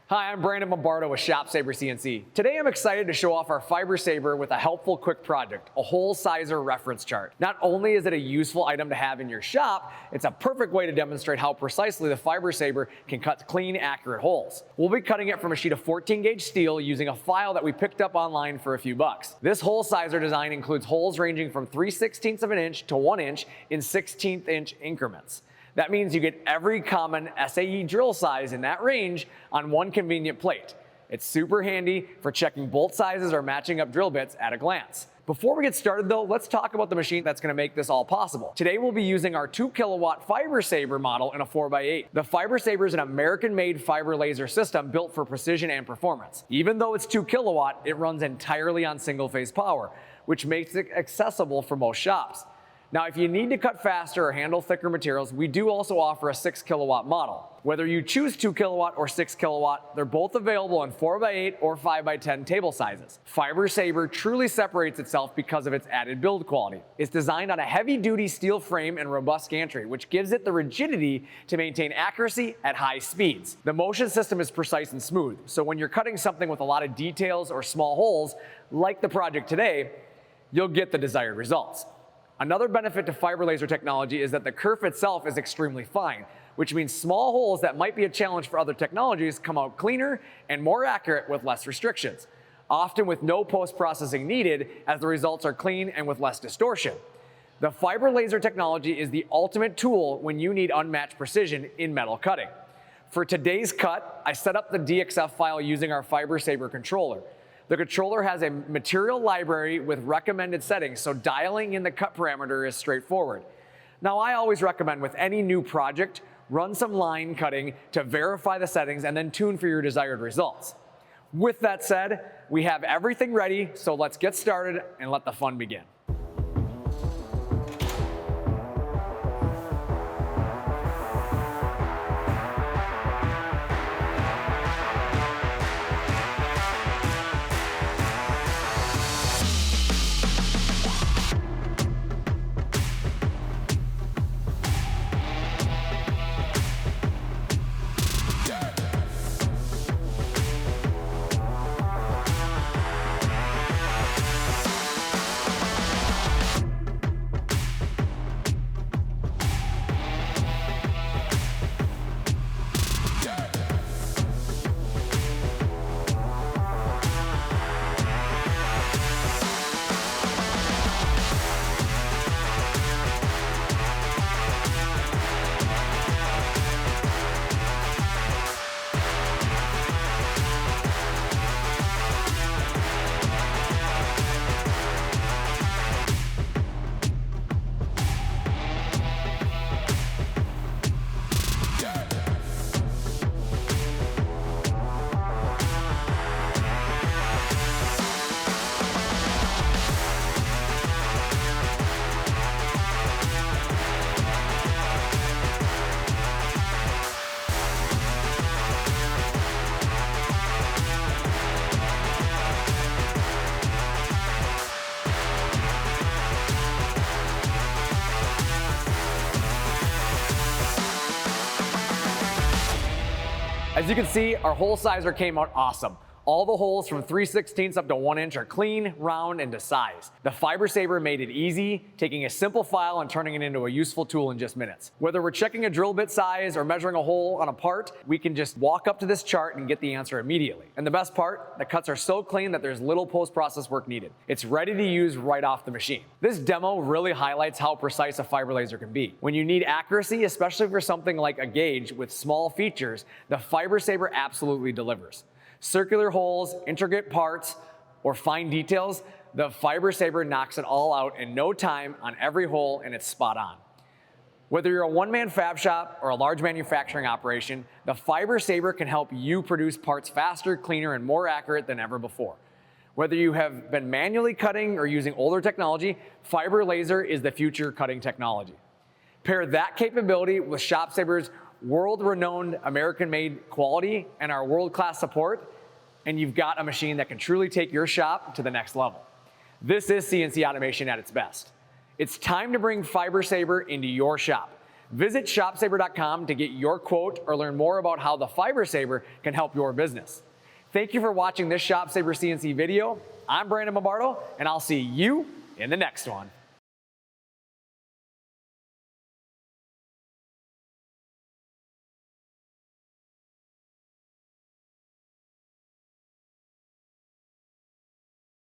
Hi, I'm Brandon Bombardo with ShopSabre CNC. Today I'm excited to show off our FiberSabre with a helpful quick project, a hole sizer reference chart. Not only is it a useful item to have in your shop, it's a perfect way to demonstrate how precisely the FiberSabre can cut clean, accurate holes. We'll be cutting it from a sheet of 14 gauge steel using a file that we picked up online for a few bucks. This hole sizer design includes holes ranging from 3/16 of an inch to 1 inch in 1/16 inch increments. That means you get every common SAE drill size in that range on one convenient plate. It's super handy for checking bolt sizes or matching up drill bits at a glance. Before we get started though, let's talk about the machine that's going to make this all possible. Today we'll be using our 2 kilowatt FiberSabre model in a 4x8. The FiberSabre is an American-made fiber laser system built for precision and performance. Even though it's 2 kilowatt, it runs entirely on single-phase power, which makes it accessible for most shops. Now, if you need to cut faster or handle thicker materials, we do also offer a 6 kilowatt model. Whether you choose 2 kilowatt or 6 kilowatt, they're both available in 4x8 or 5x10 table sizes. FiberSabre truly separates itself because of its added build quality. It's designed on a heavy-duty steel frame and robust gantry, which gives it the rigidity to maintain accuracy at high speeds. The motion system is precise and smooth, so when you're cutting something with a lot of details or small holes, like the project today, you'll get the desired results. Another benefit to fiber laser technology is that the kerf itself is extremely fine, which means small holes that might be a challenge for other technologies come out cleaner and more accurate with less restrictions, often with no post-processing needed as the results are clean and with less distortion. The fiber laser technology is the ultimate tool when you need unmatched precision in metal cutting. For today's cut, I set up the DXF file using our FiberSabre controller. The controller has a material library with recommended settings, so dialing in the cut parameter is straightforward. Now, I always recommend with any new project, run some line cutting to verify the settings and then tune for your desired results. With that said, we have everything ready, so let's get started and let the fun begin. As you can see, our hole sizer came out awesome. All the holes from 3/16 up to 1 inch are clean, round, and to size. The FiberSabre made it easy, taking a simple file and turning it into a useful tool in just minutes. Whether we're checking a drill bit size or measuring a hole on a part, we can just walk up to this chart and get the answer immediately. And the best part, the cuts are so clean that there's little post-process work needed. It's ready to use right off the machine. This demo really highlights how precise a fiber laser can be. When you need accuracy, especially for something like a gauge with small features, the FiberSabre absolutely delivers. Circular holes, intricate parts, or fine details, the FiberSabre knocks it all out in no time on every hole, and it's spot on. Whether you're a one-man fab shop or a large manufacturing operation, the FiberSabre can help you produce parts faster, cleaner, and more accurate than ever before. Whether you have been manually cutting or using older technology, fiber laser is the future cutting technology. Pair that capability with ShopSabre's world-renowned American-made quality and our world-class support, and you've got a machine that can truly take your shop to the next level. This is CNC automation at its best. It's time to bring FiberSabre into your shop. Visit ShopSabre.com to get your quote or learn more about how the FiberSabre can help your business. Thank you for watching this ShopSabre CNC video. I'm Brandon Bombardo, and I'll see you in the next one.